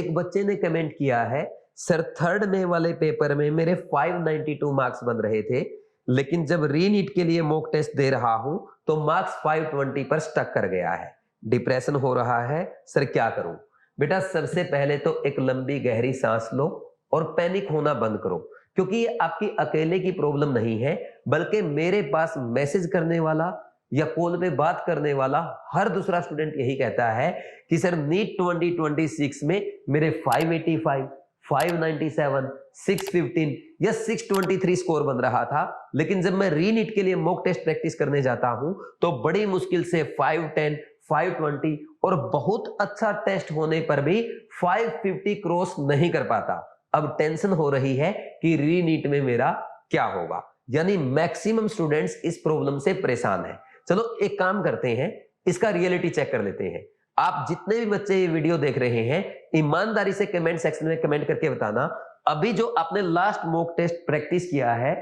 एक बच्चे ने कमेंट किया है, सर थर्ड में वाले पेपर में मेरे 592 मार्क्स बन रहे थे, लेकिन जब रीनीट के लिए मॉक टेस्ट दे रहा हूं तो मार्क्स 520 पर स्टक कर गया है। डिप्रेशन हो रहा है, सर क्या करूं? बेटा सबसे पहले तो एक लंबी गहरी सांस लो और पैनिक होना बंद करो, क्योंकि ये आपकी अकेले की प्रॉब्लम नहीं है, बल्कि मेरे पास मैसेज करने वाला या कॉल पे बात करने वाला हर दूसरा स्टूडेंट यही कहता है कि सर नीट 2026 में मेरे 585, 597, 615 या 623 स्कोर बन रहा था, लेकिन जब मैं रीनीट के लिए मॉक टेस्ट प्रैक्टिस करने जाता हूं तो बड़ी मुश्किल से 510, 520 और बहुत अच्छा टेस्ट होने पर भी 550 क्रॉस नहीं कर पाता। अब टेंशन हो रही है कि रीनीट में मेरा क्या होगा। यानी मैक्सिमम स्टूडेंट्स इस प्रॉब्लम से परेशान हैं। चलो एक काम करते हैं, इसका रियलिटी चेक कर लेते हैं। आप जितने भी बच्चे ये वीडियो देख रहे हैं, ईमानदारी से कमेंट सेक्शन में कमेंट करके बताना, अभी जो आपने लास्ट मॉक टेस्ट प्रैक्टिस किया है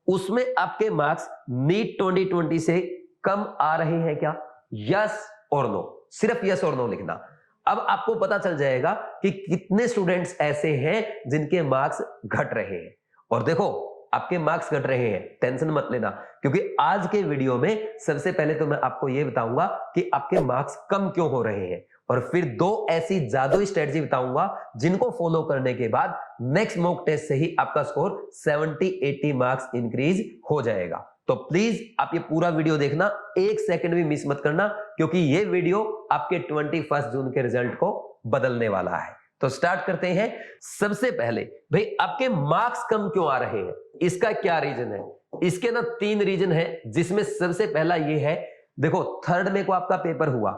उसमें आपके मार्क्स नीट 2020 से कम आ रहे हैं क्या? यस और नो, सिर्फ यस और नो लिखना। अब आपको पता चल जाएगा कि कितने स्टूडेंट्स ऐसे हैं जिनके मार्क्स घट रहे हैं। और देखो आपके मार्क्स घट रहे हैं, टेंशन मत लेना, क्योंकि आज के वीडियो में सबसे पहले तो मैं आपको यह बताऊंगा कि आपके मार्क्स कम क्यों हो रहे हैं, और फिर दो ऐसी जादुई स्ट्रेटजी बताऊंगा जिनको फॉलो करने के बाद नेक्स्ट मॉक टेस्ट से ही आपका स्कोर 70-80 मार्क्स इंक्रीज हो जाएगा। तो प्लीज आप ये पूरा वीडियो देखना, एक सेकंड भी मिस मत करना, क्योंकि ये वीडियो आपके 21 जून के रिजल्ट को बदलने वाला है। तो स्टार्ट करते हैं। सबसे पहले भाई आपके मार्क्स कम क्यों आ रहे हैं, इसका क्या रीजन है? इसके ना 3 रीजन है, जिसमें सबसे पहला ये है, देखो थर्ड में को आपका पेपर हुआ,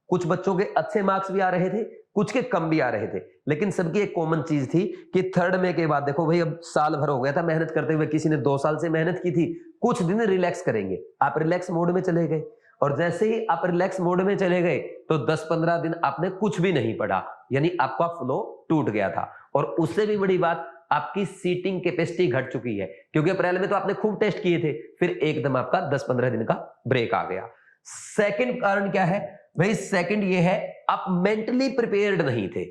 कुछ बच्चों के अच्छे मार्क्स भी आ रहे थे, कुछ के कम भी आ रहे थे, लेकिन सबकी एक कॉमन चीज थी कि थर्ड में के बाद देखो भाई अब साल भर हो गया था मेहनत करते हुए, किसी ने 2 साल से मेहनत की थी, कुछ दिन रिलैक्स करेंगे, आप रिलैक्स मोड में चले गए, और जैसे ही आप रिलैक्स मोड में चले गए तो 10-15 दिन आपने कुछ भी नहीं पढ़ा, यानी आपका फ्लो टूट गया था। और उससे भी बड़ी बात, आपकी सीटिंग कैपेसिटी घट चुकी है, क्योंकि अप्रैल में तो आपने खूब टेस्ट किए थे, फिर एकदम आपका 10-15 दिन का ब्रेक आ गया। सेकंड कारण क्या है भाई? सेकंड ये है, आप मेंटली प्रिपेयर्ड नहीं थे।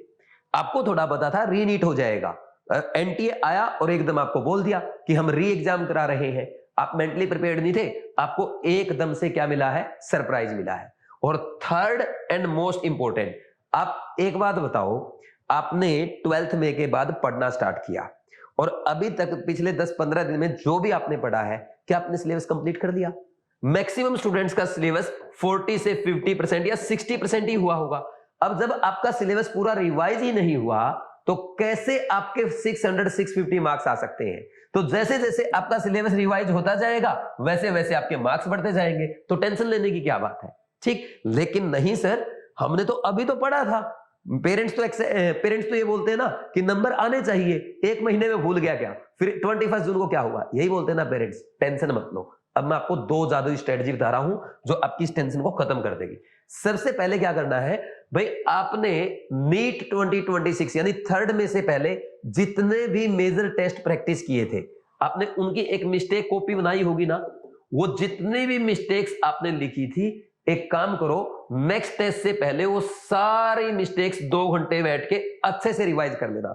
आपको थोड़ा पता था रीनीट हो जाएगा, एनटीए आया और एकदम आपको बोल दिया कि हम री एग्जाम करा रहे हैं, आप मेंटली प्रिपेयर्ड नहीं थे, आपको एकदम से क्या मिला है? सरप्राइज मिला है। और थर्ड एंड मोस्ट इंपॉर्टेंट, आप एक बात बताओ, आपने 12th में के बाद पढ़ना स्टार्ट किया और अभी तक पिछले 10-15 दिन में जो भी आपने पढ़ा है, क्या आपने सिलेबस कंप्लीट कर दिया? मैक्सिमम स्टूडेंट्स का सिलेबस 40 से 50% या 60% ही हुआ होगा। अब जब आपका सिलेबस पूरा रिवाइज ही नहीं हुआ तो कैसे आपके 600-650 मार्क्स आ सकते हैं? तो जैसे जैसे आपका सिलेबस रिवाइज होता जाएगा वैसे वैसे आपके मार्क्स बढ़ते जाएंगे, तो टेंशन लेने की क्या बात है? ठीक, लेकिन नहीं सर, हमने तो अभी तो पढ़ा था। पेरेंट्स तो ये बोलते हैं ना कि नंबर आने चाहिए, 1 महीने में भूल गया क्या? फिर 21 जून को क्या हुआ, यही बोलते हैं ना पेरेंट्स। टेंशन मत लो, अब मैं आपको 2 जादुई स्ट्रेटजी बता रहा हूं जो आपकी इस टेंशन को खत्म कर देगी। सबसे पहले क्या करना है भाई, आपने नीट 2026 यानी थर्ड में से पहले जितने भी मेजर टेस्ट प्रैक्टिस किए थे, आपने उनकी एक मिस्टेक कॉपी बनाई होगी ना, वो जितनी भी मिस्टेक्स आपने लिखी थी, एक काम करो, नेक्स्ट टेस्ट से पहले वो सारी मिस्टेक्स 2 घंटे बैठ के अच्छे से रिवाइज कर लेना।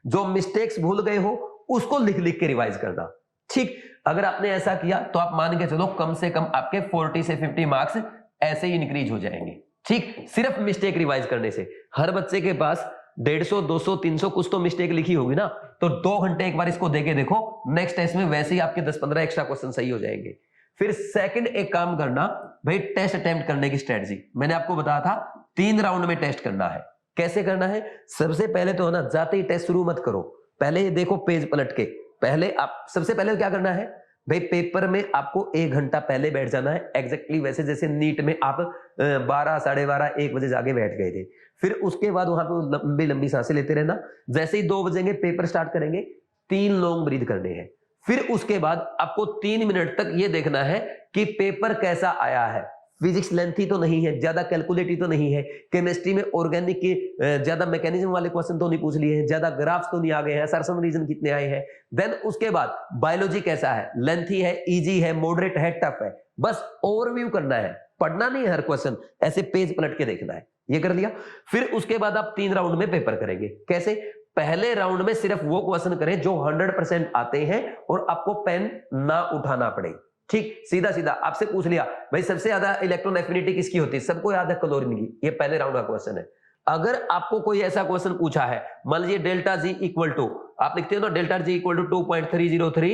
जो मिस्टेक्स भूल गए हो उसको लिख लिख के रिवाइज करना। ठीक, अगर आपने ऐसा किया तो आप मान के चलो कम से कम आपके 40 से 50 मार्क्स ऐसे ही इंक्रीज हो जाएंगे। ठीक, सिर्फ मिस्टेक रिवाइज करने से। हर बच्चे के पास 150, 200, 300 कुछ तो मिस्टेक लिखी होगी ना, तो 2 घंटे एक बार इसको देके देखो, नेक्स्ट टेस्ट में वैसे ही आपके 10-15 एक्स्ट्रा क्वेश्चन सही हो जाएंगे। फिर सेकंड एक काम करना भाई, टेस्ट अटेम्प्ट करने की स्ट्रेटजी मैंने आपको बताया था, 3 राउंड में टेस्ट करना है। कैसे करना है? सबसे पहले तो ना जाते ही टेस्ट शुरू मत करो, पहले ये देखो पेज पलट के, पहले आप सबसे पहले क्या करना है भाई, पेपर में आपको 1 घंटा पहले बैठ जाना है, एग्जैक्टली वैसे जैसे नीट में आप 12, 12:30, 1 बजे जाके बैठ गए थे। फिर उसके बाद वहां पे लंबी लंबी सांसें लेते रहना। जैसे ही 2 बजेंगे पेपर स्टार्ट करेंगे, 3 लॉन्ग ब्रीथ करने हैं। फिर उसके बाद आपको 3 मिनट तक ये देखना है कि पेपर कैसा आया है। फिजिक्स लेंथी तो नहीं है, ज्यादा कैलकुलेटिव तो नहीं है, केमिस्ट्री में ऑर्गेनिक के ज्यादा मैकेनिज्म वाले क्वेश्चन तो नहीं पूछ लिए हैं, ज्यादा ग्राफ्स तो नहीं आ गए हैं, असर्शन रीजन कितने आए हैं। देन उसके बाद बायोलॉजी कैसा है, लेंथी है, इजी है, मॉडरेट है, टफ है, बस ओवरव्यू करना है, पढ़ना नहीं है हर क्वेश्चन, ऐसे पेज पलट के देखना है। ये कर लिया। फिर उसके बाद आप 3 राउंड में पेपर करेंगे। कैसे? पहले राउंड में सिर्फ वो क्वेश्चन करें जो 100% आते हैं और आपको पेन ना उठाना पड़े। ठीक, सीधा सीधा आपसे पूछ लिया भाई सबसे ज्यादा इलेक्ट्रॉन एफिनिटी किसकी होती है, सबको याद है क्लोरीन की, ये पहले राउंड का क्वेश्चन है। अगर आपको कोई ऐसा क्वेश्चन पूछा है, मान लीजिए डेल्टा जी इक्वल टू, आप लिखते हो ना delta G equal to 2.303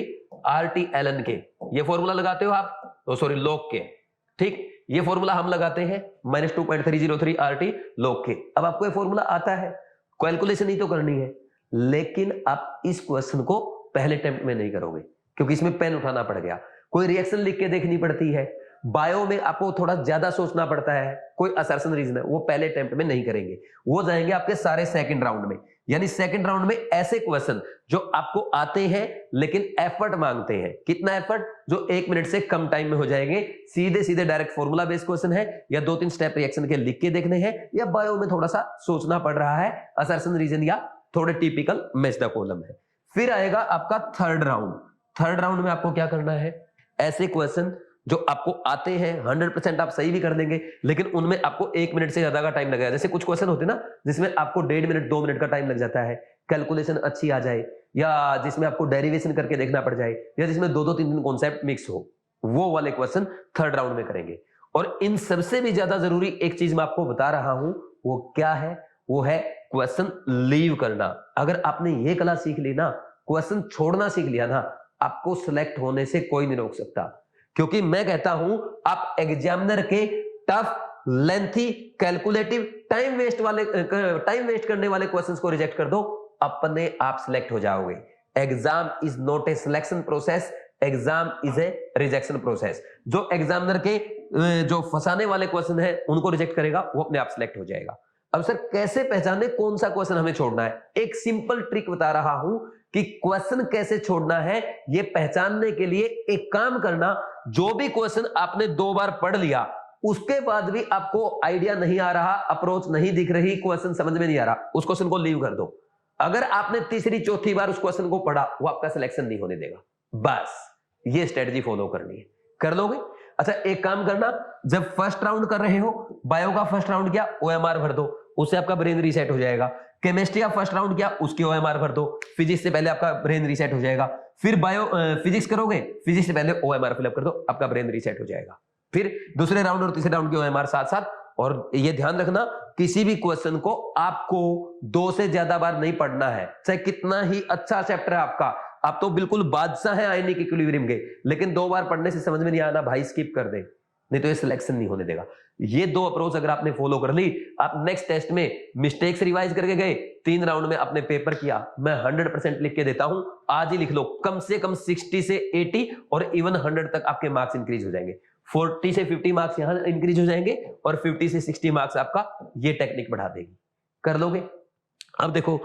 RT ln के, ये फॉर्मूला लगाते हो आप, तो सॉरी लॉग के, ठीक, ये फॉर्मूला हम लगाते हैं -2.303 RT log के। अब आपको ये फॉर्मूला आता है, कैलकुलेशन ही तो करनी है, लेकिन आप इस क्वेश्चन को पहले अटेम्प्ट में नहीं करोगे क्योंकि इसमें पेन उठाना पड़ गया, कोई रिएक्शन लिख के देखनी पड़ती है, बायो में आपको थोड़ा ज्यादा सोचना पड़ता है, कोई असर्शन रीजन है, वो पहले अटेम्प्ट में नहीं करेंगे, वो जाएंगे आपके सारे सेकंड राउंड में। यानी सेकंड राउंड में ऐसे क्वेश्चन जो आपको आते हैं लेकिन एफर्ट मांगते हैं, कितना एफर्ट, जो 1 मिनट से कम टाइम में हो जाएंगे, सीधे सीधे डायरेक्ट फॉर्मूला बेस्ड क्वेश्चन है, या 2-3 स्टेप रिएक्शन के लिख के देखने हैं, या बायो में थोड़ा सा सोचना पड़ रहा है, असर्शन रीजन या थोड़े टिपिकल मैच द कॉलम है। फिर आएगा आपका थर्ड राउंड। थर्ड राउंड में आपको क्या करना है, ऐसे क्वेश्चन जो आपको आते हैं 100% आप सही भी कर देंगे, लेकिन उनमें आपको 1 मिनट से ज्यादा का टाइम लगेगा। जैसे कुछ क्वेश्चन होते हैं ना जिसमें आपको 1.5 मिनट 2 मिनट का टाइम लग जाता है, कैलकुलेशन अच्छी आ जाए, या जिसमें आपको डेरिवेशन करके देखना पड़ जाए, या जिसमें 2-3 कॉन्सेप्ट मिक्स हो, वो वाले क्वेश्चन थर्ड राउंड में करेंगे। और इन सबसे भी ज्यादा जरूरी एक चीज मैं आपको बता रहा हूं, वो क्या है, वो है क्वेश्चन लीव करना। अगर आपने ये कला सीख ली ना, क्वेश्चन छोड़ना सीख लिया ना, आपको सिलेक्ट होने से कोई नहीं रोक सकता। क्योंकि मैं कहता हूं आप एग्जामिनर के tough, lengthy, calculative, time waste करने वाले क्वेश्चंस को रिजेक्ट कर दो, अपने आप सिलेक्ट हो जाओगे। Exam is not a selection process, exam is a rejection process. जो एग्जामिनर के जो फंसाने वाले क्वेश्चन है उनको रिजेक्ट करेगा, वो अपने आप सिलेक्ट हो जाएगा। अब सर कैसे पहचाने कौन सा क्वेश्चन हमें छोड़ना है, एक सिंपल ट्रिक बता रहा हूं कि क्वेश्चन कैसे छोड़ना है। ये पहचानने के लिए एक काम करना, जो भी क्वेश्चन आपने 2 बार पढ़ लिया, उसके बाद भी आपको आइडिया नहीं आ रहा, अप्रोच नहीं दिख रही, क्वेश्चन समझ में नहीं आ रहा, उस क्वेश्चन को लीव कर दो। अगर आपने तीसरी चौथी बार उस क्वेश्चन को पढ़ा, वो आपका सिलेक्शन नहीं होने देगा। बस ये स्ट्रेटजी फॉलो करनी है, कर लोगे। अच्छा एक काम करना, जब फर्स्ट राउंड कर रहे हो, बायो का फर्स्ट राउंड किया, OMR भर दो, उससे आपका ब्रेन रीसेट हो जाएगा। केमिस्ट्री का फर्स्ट राउंड किया, उसकी OMR भर दो, फिजिक्स से पहले आपका ब्रेन रीसेट हो जाएगा। फिर बायो फिजिक्स करोगे, फिजिक्स से पहले OMR फिलअप कर दो, आपका ब्रेन रीसेट हो जाएगा। फिर दूसरे राउंड और तीसरे राउंड की OMR साथ साथ। और ये ध्यान रखना, किसी भी क्वेश्चन को आपको 2 से ज्यादा बार नहीं पढ़ना है, चाहे कितना ही अच्छा चैप्टर है आपका, आप तो बिल्कुल बादशाह हैं आयनिक इक्विलिब्रियम के, लेकिन 2 बार पढ़ने से समझ में नहीं आना, भाई स्किप कर दे, नहीं तो ये सिलेक्शन नहीं होने देगा। ये 2 अप्रोच अगर आपने फॉलो कर ली, आप नेक्स्ट टेस्ट में मिस्टेक्स रिवाइज करके गए, 3 राउंड में आपने पेपर किया, मैं 100% लिख के देता हूं, आज ही लिख लो, कम से कम 60 से 80 और इवन 100 तक आपके मार्क्स इंक्रीज हो जाएंगे। 40 से 50 मार्क्स यहां इंक्रीज हो जाएंगे और 50 से 60 मार्क्स आपका ये टेक्निक बढ़ा देगी। कर लोगे? अब देखो,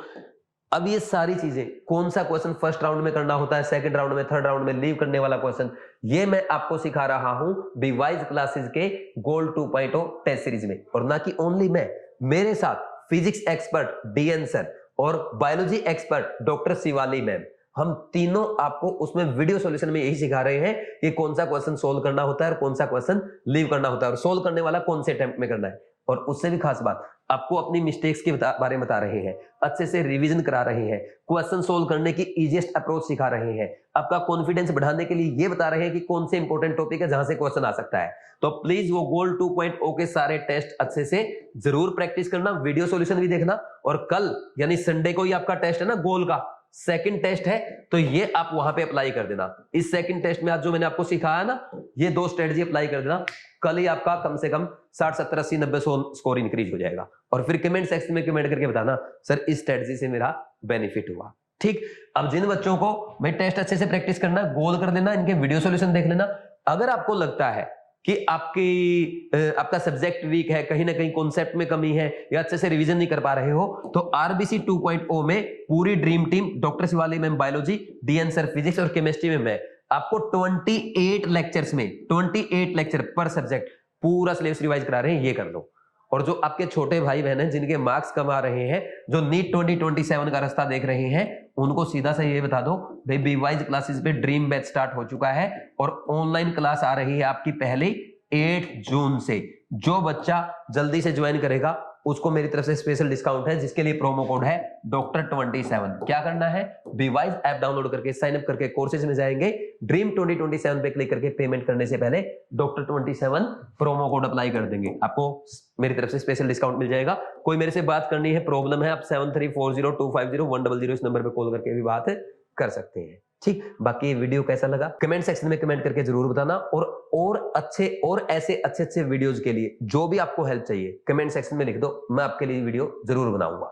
अब ये सारी चीजें, कौन सा क्वेश्चन फर्स्ट राउंड में करना होता है, सेकंड राउंड में, थर्ड राउंड में लीव करने वाला क्वेश्चन, ये मैं आपको सिखा रहा हूं डिवाइस क्लासेस के गोल्ड 2.0 टेस्ट सीरीज में। और ना कि ओनली मैं, मेरे साथ फिजिक्स एक्सपर्ट DN सर और biology expert doctor Shivali ma'am, हम तीनों आपको उसमें वीडियो सॉल्यूशन में यही सिखा रहे हैं कि कौन सा क्वेश्चन सोल्व करना होता है और कौन सा क्वेश्चन लीव करना होता है, और सोल्व करने वाला कौन से अटेम्प्ट में करना है। और उससे भी खास बात, आपको अपनी मिस्टेक्स के बारे में बता रहे हैं, अच्छे से रिवीजन करा रहे हैं, क्वेश्चन सोल्व करने की इजीएस्ट अप्रोच सिखा रहे हैं, आपका कॉन्फिडेंस बढ़ाने के लिए ये बता रहे हैं कि कौन से इंपॉर्टेंट टॉपिक है जहां से क्वेश्चन आ सकता है। तो प्लीज वो गोल्ड 2.0 के सारे टेस्ट अच्छे से जरूर प्रैक्टिस करना, वीडियो सॉल्यूशन भी देखना। और कल यानी संडे को ही आपका टेस्ट है ना, गोल का सेकंड टेस्ट है, तो ये आप वहां पे अप्लाई कर देना। इस सेकंड टेस्ट में आज जो मैंने आपको सिखाया ना, ये 2 स्ट्रेटजी अप्लाई कर देना, कल ही आपका कम से कम 60, 70, 80, 90, 100 स्कोर इंक्रीज हो जाएगा। और फिर कमेंट सेक्शन में कमेंट करके बताना, सर इस स्ट्रेटजी से मेरा बेनिफिट हुआ। ठीक, अब जिन बच्चों को भाई टेस्ट अच्छे से प्रैक्टिस करना, गोल कर देना, इनके वीडियो सॉल्यूशन देख लेना। अगर आपको लगता है कि आपका सब्जेक्ट वीक है, कहीं ना कहीं कॉन्सेप्ट में कमी है, या अच्छे से रिवीजन नहीं कर पा रहे हो, तो RBC 2.0 में पूरी dream team, doctor Shivali ma'am biology, DN sir physics और केमिस्ट्री में मैं आपको 28 लेक्चर्स में 28 लेक्चर पर सब्जेक्ट पूरा सिलेबस रिवाइज करा रहे हैं, ये कर लो। और जो आपके छोटे भाई बहन हैं जिनके मार्क्स कम आ रहे हैं, जो नीट 2027 का रास्ता देख रहे हैं, उनको सीधा सा ये बता दो भाई बीवाइज क्लासेस पे ड्रीम बैच स्टार्ट हो चुका है और ऑनलाइन क्लास आ रही है आपकी पहले 8 जून से। जो बच्चा जल्दी से ज्वाइन करेगा उसको मेरी तरफ से स्पेशल डिस्काउंट है, जिसके लिए प्रोमो कोड है Dr27। क्या करना है, बीवाइज ऐप डाउनलोड करके साइन अप करके कोर्सेज में जाएंगे, ड्रीम 2027 पे क्लिक करके पेमेंट करने से पहले Dr27 प्रोमो कोड अप्लाई कर देंगे, आपको मेरी तरफ से स्पेशल डिस्काउंट मिल जाएगा। कोई मेरे से बात करनी है, प्रॉब्लम है, आप 7340250100 इस नंबर पे कॉल करके भी बात कर सकते हैं। ठीक, बाकी ये वीडियो कैसा लगा कमेंट सेक्शन में कमेंट करके जरूर बताना, और अच्छे और ऐसे अच्छे वीडियोज के लिए जो भी आपको हेल्प चाहिए कमेंट सेक्शन में लिख दो, मैं आपके लिए वीडियो जरूर बनाऊंगा।